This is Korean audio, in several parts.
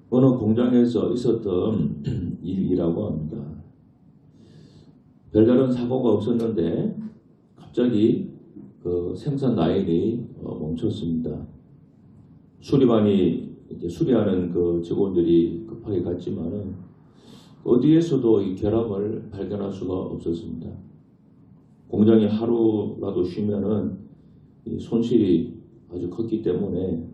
어느 공장에서 있었던 일이라고 합니다. 별다른 사고가 없었는데 갑자기 그 생산 라인이 멈췄습니다. 수리반이 이제 수리하는 그 직원들이 급하게 갔지만은 어디에서도 이 결함을 발견할 수가 없었습니다. 공장이 하루라도 쉬면은 이 손실이 아주 컸기 때문에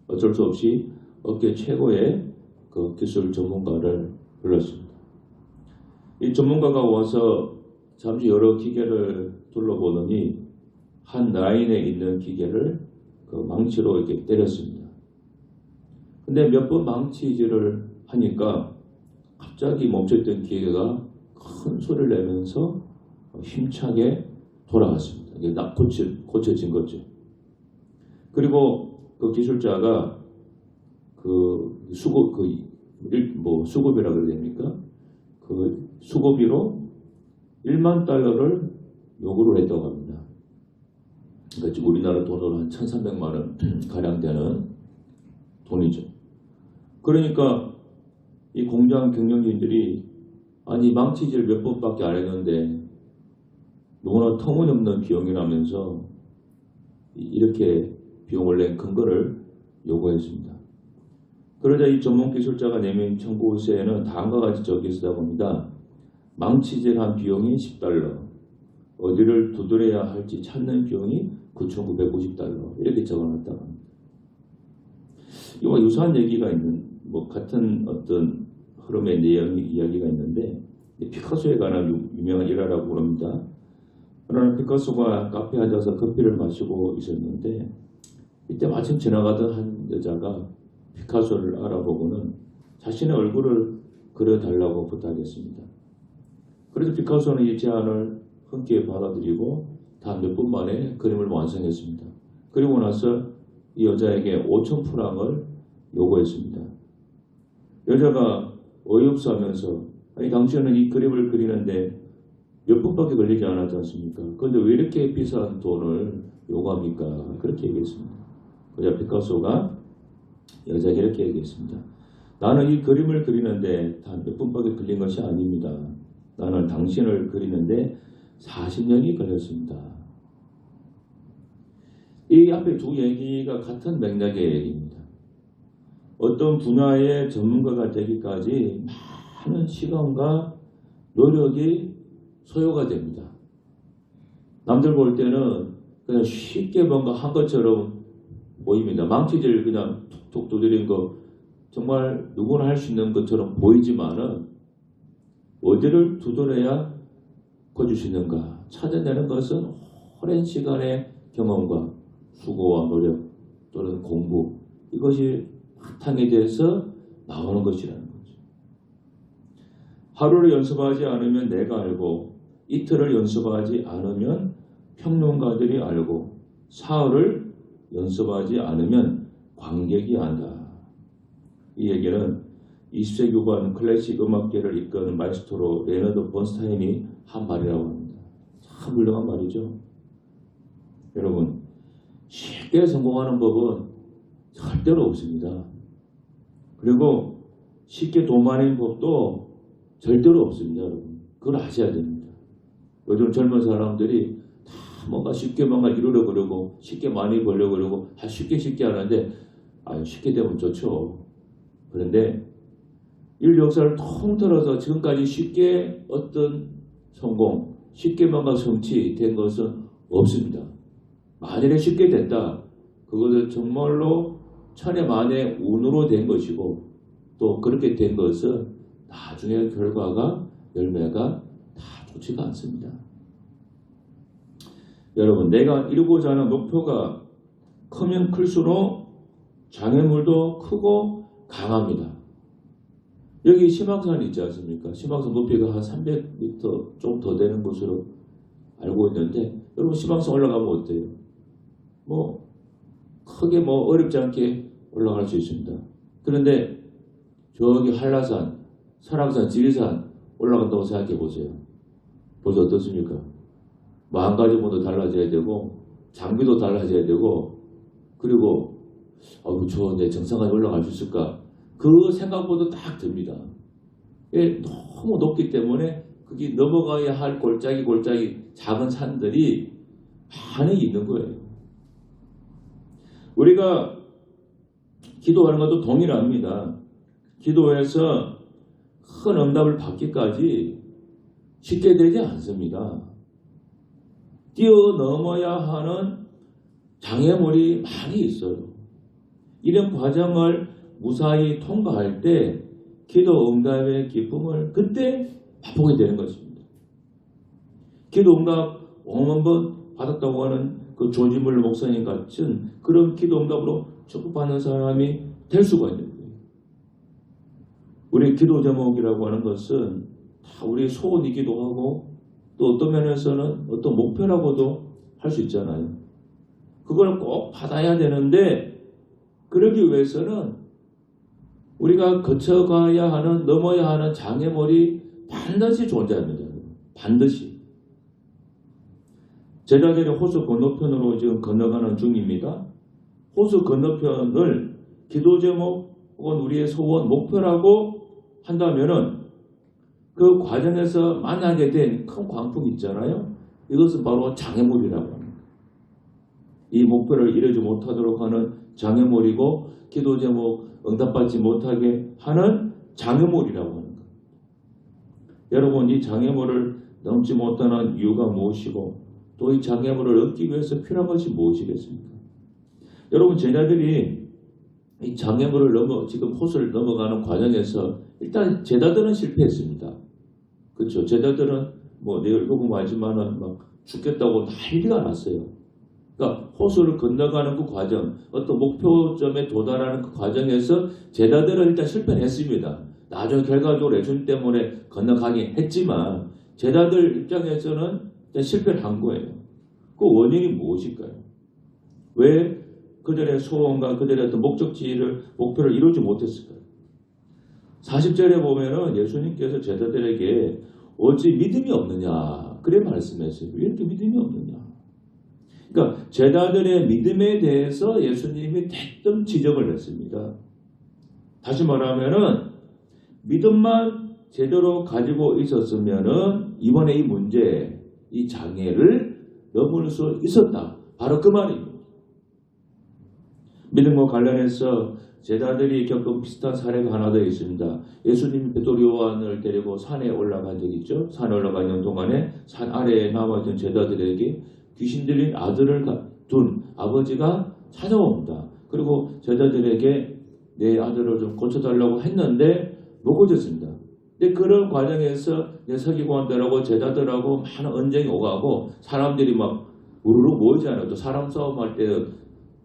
어쩔 수 없이 업계 최고의 그 기술 전문가를 불렀습니다. 이 전문가가 와서 잠시 여러 기계를 둘러보더니 한 라인에 있는 기계를 그 망치로 이렇게 때렸습니다. 근데 몇 번 망치질을 하니까 갑자기 멈췄던 기계가 큰 소리를 내면서 힘차게 돌아갔습니다. 이게 고쳐진 거죠. 그리고 그 기술자가 수고비라 그래야 됩니까? 그 수고비로 1만 달러를 요구를 했다고 합니다. 그러니까 지금 우리나라 돈으로 한 1,300만 원 가량 되는 돈이죠. 그러니까 이 공장 경영진들이 아니 망치질 몇 번밖에 안 했는데 너무나 터무니없는 비용이라면서 이렇게 비용을 낸 근거를 요구했습니다. 그러자 이 전문 기술자가 내민 청구서에는 다음과 같이 적혀 있었다고 합니다. 망치질한 비용이 10달러, 어디를 두드려야 할지 찾는 비용이 9,950달러 이렇게 적어놨다고 합니다. 이와 유사한 얘기가 있는 같은 어떤 흐름의 내용이 이야기가 있는데 피카소에 관한 유명한 일화라고 합니다. 그러나 피카소가 카페에 앉아서 커피를 마시고 있었는데 이때 마침 지나가던 한 여자가 피카소를 알아보고는 자신의 얼굴을 그려달라고 부탁했습니다. 그래서 피카소는 이 제안을 흔쾌히 받아들이고 단 몇 분 만에 그림을 완성했습니다. 그리고 나서 이 여자에게 5,000프랑을 요구했습니다. 여자가 어이없어 하면서 아니 당신은 이 그림을 그리는데 몇 분밖에 걸리지 않았지 않습니까? 그런데 왜 이렇게 비싼 돈을 요구합니까? 그렇게 얘기했습니다. 그러자 피카소가 여자에게 이렇게 얘기했습니다. 나는 이 그림을 그리는데 단 몇 분밖에 걸린 것이 아닙니다. 나는 당신을 그리는데 40년이 걸렸습니다. 이 앞에 두 얘기가 같은 맥락의 얘기입니다. 어떤 분야의 전문가가 되기까지 많은 시간과 노력이 소요가 됩니다. 남들 볼 때는 그냥 쉽게 뭔가 한 것처럼 보입니다. 망치질 그냥 툭툭 두드린 거 정말 누구나 할 수 있는 것처럼 보이지만은 어디를 두드려야 거둘 수 있는가 찾아내는 것은 오랜 시간의 경험과 수고와 노력 또는 공부 이것이 바탕에 대해서 나오는 것이라는 거죠. 하루를 연습하지 않으면 내가 알고 이틀을 연습하지 않으면 평론가들이 알고 사흘을 연습하지 않으면 관객이 안다. 이 얘기는 20세기 후반 클래식 음악계를 이끄는 마에스트로 레너드 번스타인이 한 말이라고 합니다. 참 훌륭한 말이죠. 여러분 쉽게 성공하는 법은 절대로 없습니다. 그리고 쉽게 돈 많은 법도 절대로 없습니다. 여러분 그걸 아셔야 됩니다. 요즘 젊은 사람들이 다 뭔가 쉽게 뭔가 이루려고 그러고 쉽게 많이 벌려고 그러고 쉽게 하는데 쉽게 되면 좋죠. 그런데 인류 역사를 통틀어서 지금까지 쉽게 어떤 성공, 쉽게 뭔가 성취된 것은 없습니다. 만일에 쉽게 됐다. 그것은 정말로 천의 만의 운으로 된 것이고 또 그렇게 된 것은 나중에 결과가 열매가 다 좋지가 않습니다. 여러분 내가 이루고자 하는 목표가 크면 클수록 장애물도 크고 강합니다. 여기 심악산 있지 않습니까? 심악산 높이가 한 300m 좀 더 되는 곳으로 알고 있는데 여러분 심악산 올라가면 어때요? 크게 어렵지 않게 올라갈 수 있습니다. 그런데 저기 한라산, 설악산, 지리산 올라간다고 생각해 보세요. 벌써 어떻습니까? 마음가짐도 달라져야 되고 장비도 달라져야 되고 그리고 저 내 정상까지 올라갈 수 있을까? 그 생각보다 딱 듭니다. 너무 높기 때문에 그게 넘어가야 할 골짜기 작은 산들이 많이 있는 거예요. 우리가 기도하는 것도 동일합니다. 기도해서 큰 응답을 받기까지 쉽게 되지 않습니다. 뛰어넘어야 하는 장애물이 많이 있어요. 이런 과정을 무사히 통과할 때 기도 응답의 기쁨을 그때 맛보게 되는 것입니다. 기도 응답 5만 번 받았다고 하는 그 조지물 목사님 같은 그런 기도 응답으로 축복받는 사람이 될 수가 있는 거예요. 우리 기도 제목이라고 하는 것은 다 우리의 소원이기도 하고 또 어떤 면에서는 어떤 목표라고도 할 수 있잖아요. 그걸 꼭 받아야 되는데 그러기 위해서는 우리가 거쳐가야 하는 넘어야 하는 장애물이 반드시 존재합니다. 반드시. 제자들이 호수 건너편으로 지금 건너가는 중입니다. 호수 건너편을 기도 제목 혹은 우리의 소원 목표라고 한다면은 그 과정에서 만나게 된 큰 광풍이 있잖아요. 이것은 바로 장애물이라고 합니다. 이 목표를 이루지 못하도록 하는 장애물이고 기도 제목 응답받지 못하게 하는 장애물이라고 하는 것. 여러분 이 장애물을 넘지 못하는 이유가 무엇이고 또 이 장애물을 얻기 위해서 필요한 것이 무엇이겠습니까? 여러분 제자들이 이 장애물을 지금 호수를 넘어가는 과정에서 일단 제자들은 실패했습니다. 그렇죠? 제자들은 내가 읽어보면 알지만은 막 죽겠다고 난리가 났어요. 그러니까 호수를 건너가는 그 과정, 어떤 목표점에 도달하는 그 과정에서 제자들은 일단 실패를 했습니다. 나중에 결과적으로 예수님 때문에 건너가긴 했지만 제자들 입장에서는 일단 실패를 한 거예요. 그 원인이 무엇일까요? 왜 그들의 소원과 그들의 어떤 목표를 이루지 못했을까요? 40절에 보면은 예수님께서 제자들에게 어찌 믿음이 없느냐 그래 말씀했어요. 왜 이렇게 믿음이 없느냐? 그러니까 제자들의 믿음에 대해서 예수님이 대뜸 지적을 했습니다. 다시 말하면은 믿음만 제대로 가지고 있었으면은 이번에 이 문제, 이 장애를 넘을 수 있었다. 바로 그 말입니다. 믿음과 관련해서 제자들이 겪은 비슷한 사례가 하나 더 있습니다. 예수님이 베드로 요한을 데리고 산에 올라간 적이 있죠. 산에 올라가 있는 동안에 산 아래에 남아있던 제자들에게 귀신 들린 아들을 둔 아버지가 찾아옵니다. 그리고 제자들에게 내 아들을 좀 고쳐달라고 했는데 못 고쳤습니다. 근데 그런 과정에서 서기관들하고 제자들하고 많은 언쟁이 오가고 사람들이 막 우르르 모이잖아요. 또 사람 싸움할 때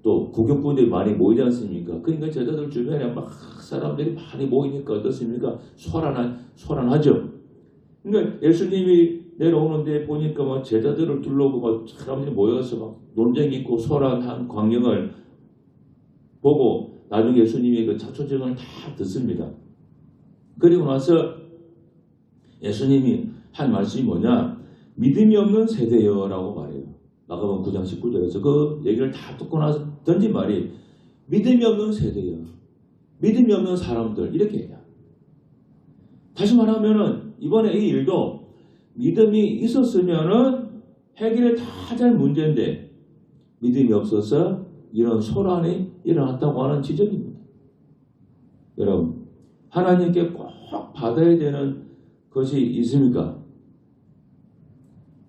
또 구경꾼들이 많이 모이지 않습니까? 그러니까 제자들 주변에 막 사람들이 많이 모이니까 어떻습니까? 소란하죠. 그러니까 예수님이 내려오는데 보니까 막 제자들을 둘러고 막 사람들이 모여서 막 논쟁이 있고 소란한 광경을 보고 나중에 예수님이 그 자초지종을 다 듣습니다. 그리고 나서 예수님이 한 말씀이 뭐냐? 믿음이 없는 세대여라고 말해요. 마가복음 9장 19절에서 그 얘기를 다 듣고 나서 던진 말이 믿음이 없는 세대여. 믿음이 없는 사람들 이렇게 해요. 다시 말하면은 이번에 이 일도 믿음이 있었으면은 해결이 다 잘 문제인데 믿음이 없어서 이런 소란이 일어났다고 하는 지적입니다. 여러분 하나님께 꼭 받아야 되는 것이 있습니까?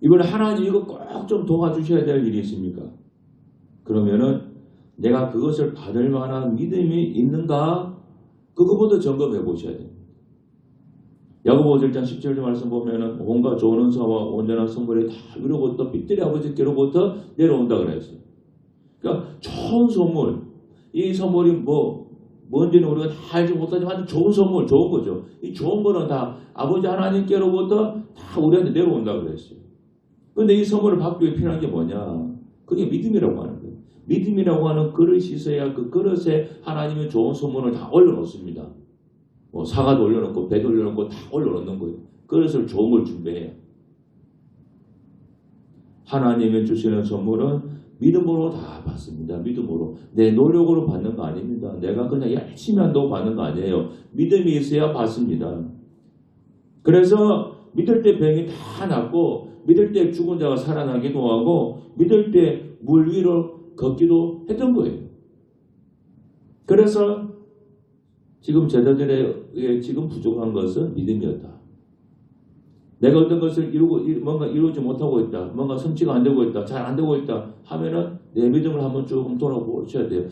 이번에 하나님 이거 꼭 좀 도와주셔야 될 일이 있습니까? 그러면은 내가 그것을 받을 만한 믿음이 있는가? 그거부터 점검해 보셔야 됩니다. 야고보 1장 10절 말씀 보면은 온갖 좋은 은사와 온전한 선물이 다 위로부터 빛들이 아버지께로부터 내려온다 그랬어요. 그러니까 좋은 선물, 이 선물이 뭔지는 우리가 다 알지 못하지만 좋은 선물, 좋은 거죠. 이 좋은 거는 다 아버지 하나님께로부터 다 우리한테 내려온다 그랬어요. 그런데 이 선물을 받기 위해 필요한 게 뭐냐? 그게 믿음이라고 하는 거예요. 믿음이라고 하는 그릇이 있어야 그 그릇에 하나님의 좋은 선물을 다 올려놓습니다. 사과도 올려놓고 배도 올려놓고 다 올려놓는 거예요. 그릇을 좋은 걸 준비해요. 하나님이 주시는 선물은 믿음으로 다 받습니다. 믿음으로. 내 노력으로 받는 거 아닙니다. 내가 그냥 열심히 한다고 받는 거 아니에요. 믿음이 있어야 받습니다. 그래서 믿을 때 병이 다 낫고 믿을 때 죽은 자가 살아나기도 하고 믿을 때 물 위로 걷기도 했던 거예요. 그래서 지금 제자들의 지금 부족한 것은 믿음이었다. 내가 어떤 것을 뭔가 이루지 못하고 있다. 뭔가 성취가 안 되고 있다. 잘 안 되고 있다 하면은 내 믿음을 한번 조금 돌아보셔야 돼요.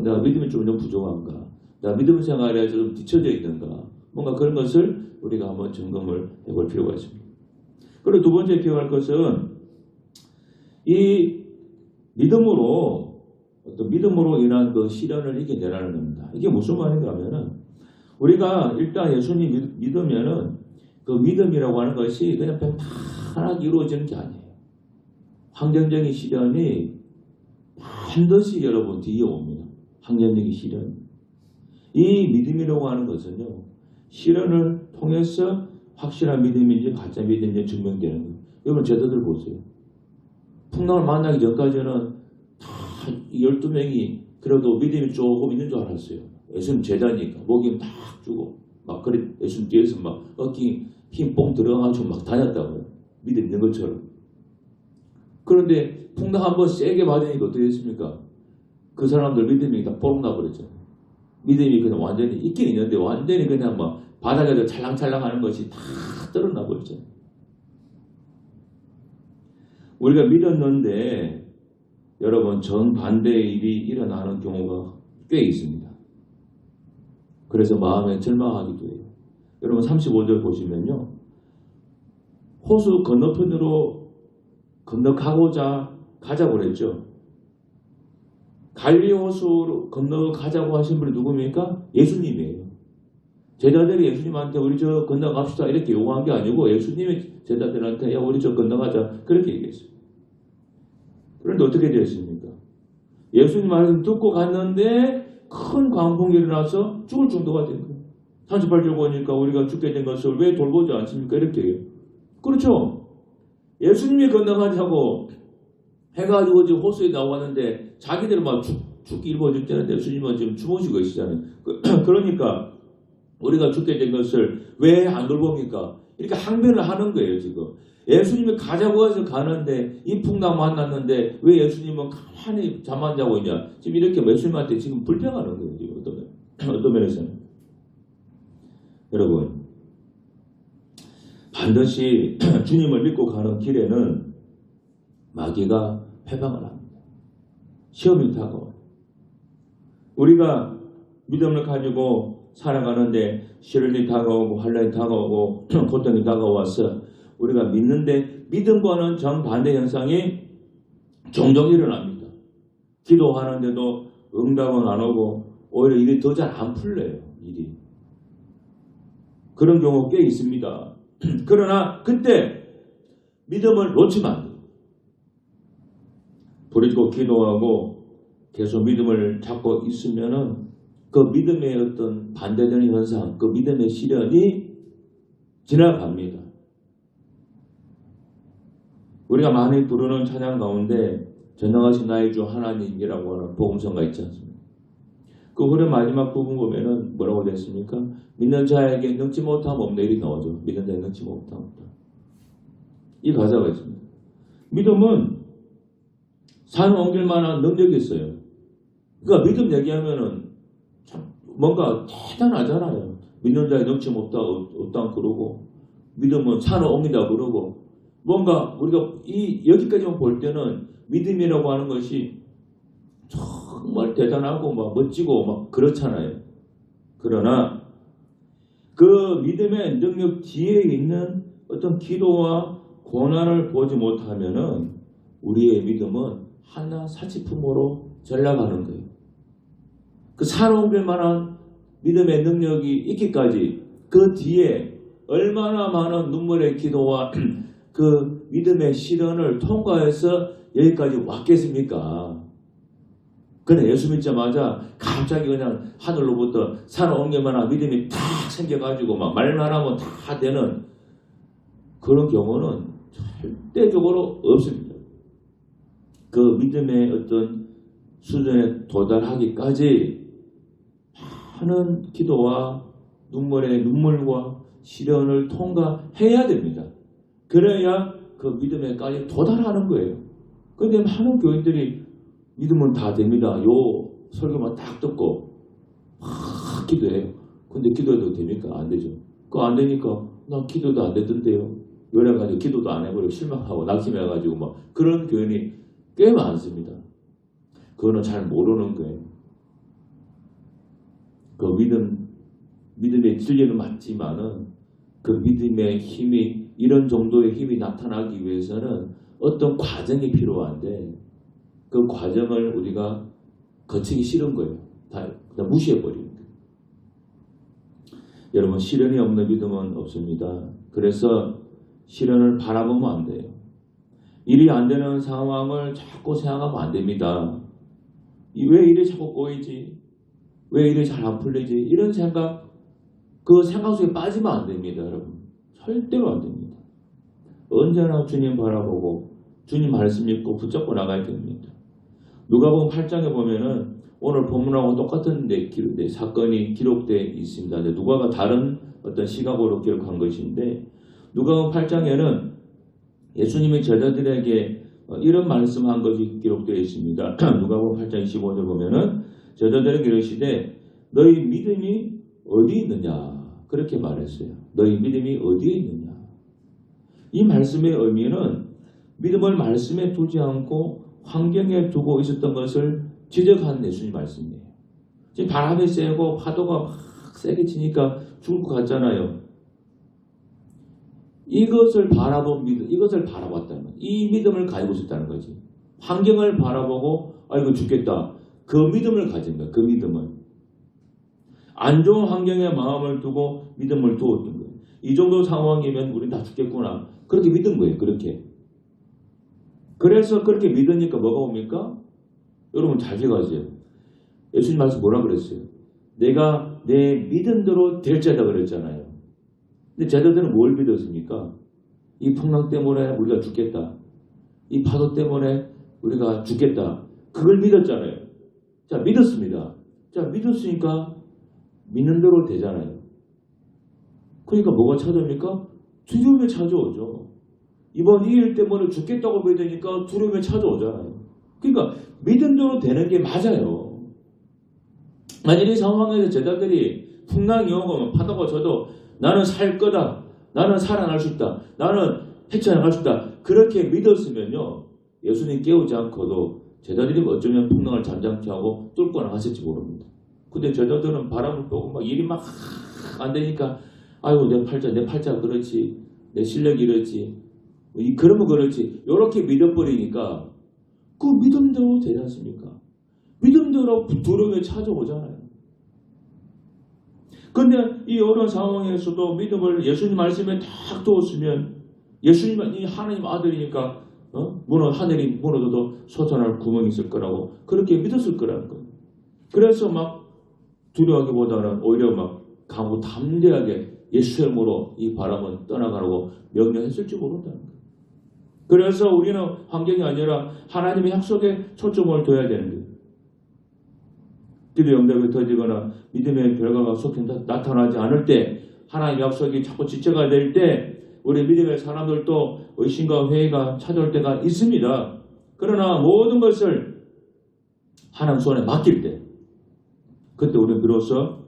내가 믿음이 좀 부족한가? 내가 믿음 생활에 좀 뒤쳐져 있는가? 뭔가 그런 것을 우리가 한번 점검을 해볼 필요가 있습니다. 그리고 두 번째 기억할 것은 이 믿음으로 인한 그 시련을 이겨내라는 겁니다. 이게 무슨 말인가 하면은 우리가 일단 예수님 믿으면은 그 믿음이라고 하는 것이 그냥 평탄하게 이루어지는 게 아니에요. 환경적인 시련이 반드시 여러분 뒤에 옵니다. 환경적인 시련. 이 믿음이라고 하는 것은요. 시련을 통해서 확실한 믿음인지 가짜 믿음인지 증명되는 거예요. 여러분 제자들 보세요. 풍랑을 만나기 전까지는 다 12명이 그래도 믿음이 조금 있는 줄 알았어요. 예수님 제자니까 목이 딱 주고 막 그래 예수님 뒤에서 막 어깨 힘뽕 들어가가지고 막 다녔다고요. 믿음 있는 것처럼. 그런데 풍랑 한번 세게 맞으니까 어떻게 됐습니까? 그 사람들 믿음이 다 뽀록 나버렸죠. 믿음이 그냥 완전히 있긴 있는데 완전히 그냥 막 바닥에서 찰랑찰랑 하는 것이 다 떨어나 버렸죠. 우리가 믿었는데 여러분 정반대의 일이 일어나는 경우가 꽤 있습니다. 그래서 마음에 절망하기도 해요. 여러분 35절 보시면요. 호수 건너편으로 건너가고자 가자고 그랬죠. 갈릴리 호수로 건너가자고 하신 분이 누굽니까? 예수님이에요. 제자들이 예수님한테 우리 저 건너갑시다 이렇게 요구한 게 아니고 예수님이 제자들한테 야 우리 저 건너가자 그렇게 얘기했어요. 그런데 어떻게 되었습니까? 예수님 말씀 듣고 갔는데 큰 광풍이 일어나서 죽을 정도가 된 거예요. 38절 보니까 우리가 죽게 된 것을 왜 돌보지 않습니까? 이렇게 해요. 그렇죠. 예수님이 건너가자고 해가지고 지금 호수에 나왔는데 자기들은 막 죽기 일보 직전인데 예수님은 지금 주무시고 계시잖아요. 그러니까 우리가 죽게 된 것을 왜 안 돌봅니까? 이렇게 항변을 하는 거예요 지금. 예수님이 가자고 해서 가는데 이 풍랑 만났는데 왜 예수님은 가만히 잠만 자고 있냐? 지금 이렇게 예수님한테 지금 불평하는 거예요. 지금 어떤 면에서는. 여러분 반드시 주님을 믿고 가는 길에는 마귀가 회방을 합니다. 시험이 다가와요. 우리가 믿음을 가지고 살아가는데 시련이 다가오고 환난이 다가오고 고통이 다가와서 우리가 믿는데 믿음과는 정반대 현상이 종종 일어납니다. 기도하는데도 응답은 안 오고 오히려 일이 더 잘 안 풀려요. 일이. 그런 경우 꽤 있습니다. 그러나 그때 믿음을 놓치면 안 돼요. 부르짖고 기도하고 계속 믿음을 잡고 있으면은 그 믿음의 어떤 반대되는 현상, 그 믿음의 시련이 지나갑니다. 우리가 많이 부르는 찬양 가운데 전능하신 나의 주 하나님이라고 하는 복음성가 있지 않습니까? 그 후에 마지막 부분 보면은 뭐라고 됐습니까? 믿는 자에게 능치 못함 없네 이렇게 나오죠. 믿는 자에게 능치 못함 없다. 이 가사가 있습니다. 믿음은 산 옮길 만한 능력이 있어요. 그러니까 믿음 얘기하면은 참 뭔가 대단하잖아요. 믿는 자에 능치 없다 그러고 믿음은 산을 옮긴다 그러고 뭔가 우리가 여기까지만 볼 때는 믿음이라고 하는 것이 정말 대단하고 막 멋지고 막 그렇잖아요. 그러나 그 믿음의 능력 뒤에 있는 어떤 기도와 고난을 보지 못하면은 우리의 믿음은 하나 사치품으로 전락하는 거예요. 그 산 옮길 만한 믿음의 능력이 있기까지 그 뒤에 얼마나 많은 눈물의 기도와 그 믿음의 시련을 통과해서 여기까지 왔겠습니까? 그냥 예수 믿자마자 갑자기 그냥 하늘로부터 산 옮길 만한 믿음이 탁 생겨가지고 막 말만 하면 다 되는 그런 경우는 절대적으로 없습니다. 그 믿음의 어떤 수준에 도달하기까지 많은 기도와 눈물과 시련을 통과해야 됩니다. 그래야 그 믿음에까지 도달하는 거예요. 그런데 많은 교인들이 믿으면 다 됩니다. 요 설교만 딱 듣고 막 기도해요. 근데 기도해도 됩니까? 안 되죠. 그거 안 되니까 나 기도도 안 되던데요. 이래가지고 기도도 안 해버리고 실망하고 낙심해가지고 막 그런 교인이 꽤 많습니다. 그거는 잘 모르는 거예요. 그 믿음의 진리는 맞지만은 그 믿음의 힘이 이런 정도의 힘이 나타나기 위해서는 어떤 과정이 필요한데 그 과정을 우리가 거치기 싫은 거예요. 다 무시해버리는 거예요. 여러분 시련이 없는 믿음은 없습니다. 그래서 시련을 바라보면 안 돼요. 일이 안 되는 상황을 자꾸 생각하면 안 됩니다. 왜 일이 자꾸 꼬이지? 왜 일이 잘 안 풀리지? 이런 생각, 그 생각 속에 빠지면 안 됩니다, 여러분. 절대로 안 됩니다. 언제나 주님 바라보고 주님 말씀 믿고 붙잡고 나가야 됩니다. 누가복음 8장에 보면은 오늘 본문하고 똑같은 사건이 기록되어 있습니다. 누가가 다른 어떤 시각으로 기록한 것인데 누가복음 8장에는 예수님이 제자들에게 이런 말씀한 것이 기록되어 있습니다. 누가복음 8장 25절 보면은 제자들에게 이르시되 너희 믿음이 어디 있느냐 그렇게 말했어요. 너희 믿음이 어디에 있느냐. 이 말씀의 의미는 믿음을 말씀에 두지 않고 환경에 두고 있었던 것을 지적한 예수님 말씀이에요. 지금 바람이 세고 파도가 막 세게 치니까 죽을 것 같잖아요. 이것을 바라본 믿음, 이것을 바라봤다는 거예요. 이 믿음을 가지고 있었다는 거지. 환경을 바라보고 이거 죽겠다. 그 믿음을 가진 거예요. 그 믿음은. 안 좋은 환경에 마음을 두고 믿음을 두었던 거예요. 이 정도 상황이면 우리 다 죽겠구나. 그렇게 믿은 거예요. 그렇게. 그래서 그렇게 믿으니까 뭐가 옵니까? 여러분 잘 기억하세요. 예수님 말씀 뭐라 그랬어요? 내가 내 믿음대로 될지어다 그랬잖아요. 근데 제자들은 뭘 믿었습니까? 이 풍랑 때문에 우리가 죽겠다. 이 파도 때문에 우리가 죽겠다. 그걸 믿었잖아요. 자, 믿었습니다. 자, 믿었으니까 믿는 대로 되잖아요. 그러니까 뭐가 찾아옵니까? 두려움이 찾아오죠. 이번 이 일 때문에 죽겠다고 믿으니까 두려움이 찾아오잖아요. 그러니까 믿은 대로 되는 게 맞아요. 만약 이 상황에서 제자들이 풍랑이 오고 파도가 쳐도 나는 살 거다. 나는 살아날 수 있다. 나는 헤쳐나갈 수 있다. 그렇게 믿었으면요. 예수님 깨우지 않고도 제자들이 어쩌면 풍랑을 잠잠케 하고 뚫고 나갔을지 모릅니다. 근데 제자들은 바람을 보고 막 일이 막 안 되니까 아이고 내 팔자 그렇지. 내 실력이 이렇지. 그러면 그렇지. 이렇게 믿어버리니까 그 믿음대로 되지 않습니까? 믿음대로 두려움이 찾아오잖아요. 근데 이 어려운 상황에서도 믿음을 예수님 말씀에 딱 두었으면 예수님이 하나님 아들이니까 하늘이 무너져도 솟아날 구멍이 있을 거라고 그렇게 믿었을 거라는 거예요. 그래서 막 두려워하기보다는 오히려 막 강하고 담대하게 예수의 이름으로 이 바람은 떠나가라고 명령했을지 모른다는 거예요. 그래서 우리는 환경이 아니라 하나님의 약속에 초점을 둬야 되는 거예요. 기도 응답이 터지거나 믿음의 결과가 속히 나타나지 않을 때 하나님의 약속이 자꾸 지체가 될 때 우리 믿음의 사람들도 의심과 회의가 찾아올 때가 있습니다. 그러나 모든 것을 하나님 손에 맡길 때 그때 우리는 비로소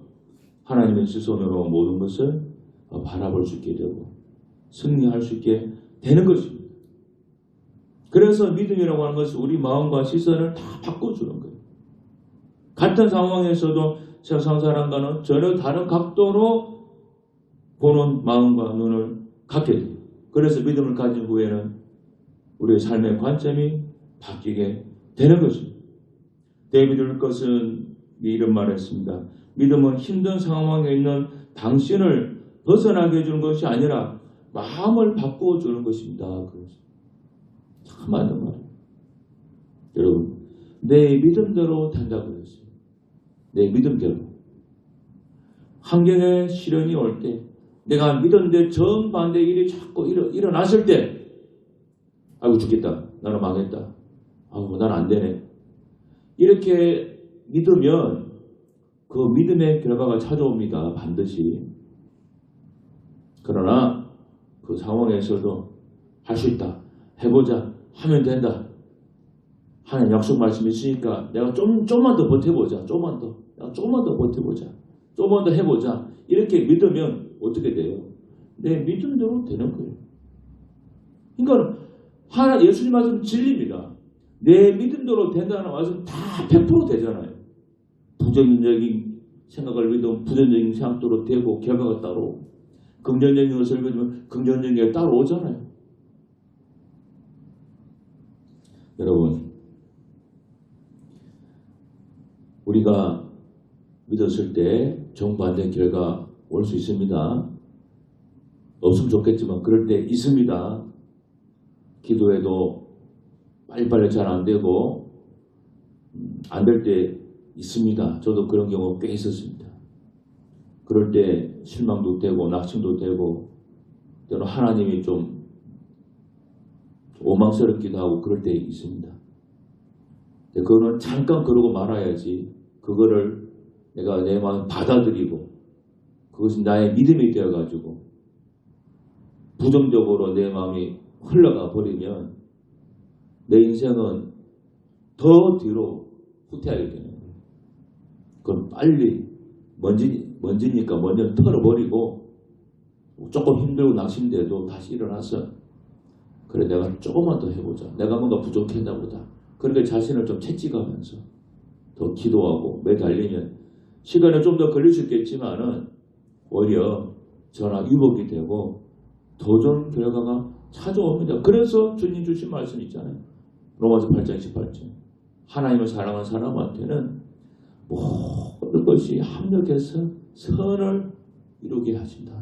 하나님의 지손으로 모든 것을 바라볼 수 있게 되고 승리할 수 있게 되는 것입니다. 그래서 믿음이라고 하는 것은 우리 마음과 시선을 다 바꿔주는 거예요. 같은 상황에서도 세상 사람과는 전혀 다른 각도로 보는 마음과 눈을 갖게 돼요. 그래서 믿음을 가진 후에는 우리의 삶의 관점이 바뀌게 되는 것입니다. 데이비드 것은 이런 말을 했습니다. 믿음은 힘든 상황에 있는 당신을 벗어나게 해주는 것이 아니라 마음을 바꿔주는 것입니다. 참 맞는 말이에요. 여러분, 내 믿음대로 된다고 그랬어요. 내 믿음대로. 환경에 시련이 올 때, 내가 믿었는데 정반대 일이 자꾸 일어났을 때, 아이고 죽겠다. 나는 망했다. 난 안 되네. 이렇게 믿으면 그 믿음의 결과가 찾아옵니다. 반드시. 그러나 그 상황에서도 할 수 있다. 해보자. 하면 된다. 하나님 약속 말씀이 있으니까 내가 좀만 더 버텨보자. 조금만 더 버텨보자. 조금만 더 해보자. 이렇게 믿으면 어떻게 돼요? 내 믿음대로 되는 거예요. 그러니까 예수님 말씀 진리입니다. 내 믿음대로 된다는 말씀 다 100% 되잖아요. 부정적인 생각을 믿으면 부정적인 생각대로 되고 결과가 따로, 긍정적인 것을 믿으면 긍정적인 게 따로 오잖아요. 여러분, 우리가 믿었을 때 정반대 결과 올 수 있습니다. 없으면 좋겠지만 그럴 때 있습니다. 기도해도 빨리빨리 잘 안 되고 안 될 때 있습니다. 저도 그런 경우 꽤 있었습니다. 그럴 때 실망도 되고 낙심도 되고 때로 하나님이 좀 원망스럽기도 하고 그럴 때 있습니다. 그거는 잠깐 그러고 말아야지. 그거를 내가 내 마음에 받아들이고 그것이 나의 믿음이 되어가지고 부정적으로 내 마음이 흘러가 버리면 내 인생은 더 뒤로 후퇴하게 되는 거예요. 그럼 빨리 먼지니까 먼저 털어버리고 조금 힘들고 낙심돼도 다시 일어나서 그래 내가 조금만 더 해보자. 내가 뭔가 부족했나 보다. 그렇게 자신을 좀 채찍하면서 더 기도하고 매달리면 시간은 좀 더 걸릴 수 있겠지만은 오히려 저나 유복이 되고 더 좋은 결과가 찾아옵니다. 그래서 주님 주신 말씀 있잖아요. 로마서 8장 18절. 하나님을 사랑하는 사람한테는 모든 것이 합력해서 선을 이루게 하신다.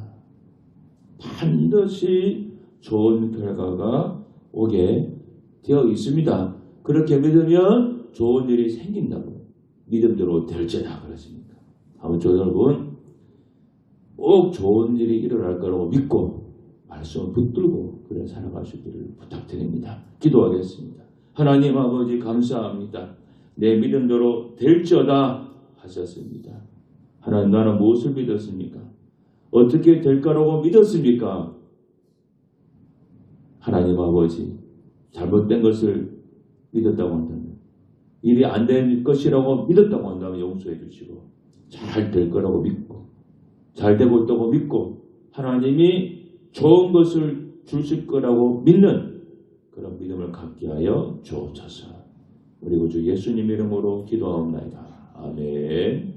반드시 좋은 결과가 오게 되어 있습니다. 그렇게 믿으면 좋은 일이 생긴다고 믿음대로 될지라 그랬습니다. 아무쪼록 여러분 꼭 좋은 일이 일어날 거라고 믿고 말씀을 붙들고 그래 살아가시기를 부탁드립니다. 기도하겠습니다. 하나님 아버지 감사합니다. 내 믿음대로 될지어다 하셨습니다. 하나님 나는 무엇을 믿었습니까? 어떻게 될 거라고 믿었습니까? 하나님 아버지 잘못된 것을 믿었다고 한다면 일이 안 될 것이라고 믿었다고 한다면 용서해 주시고 잘 될 거라고 믿고 잘 되고 있다고 믿고 하나님이 좋은 것을 주실 거라고 믿는 그런 믿음을 갖게 하여 주옵소서. 우리 구주 예수님 이름으로 기도하옵나이다. 아멘.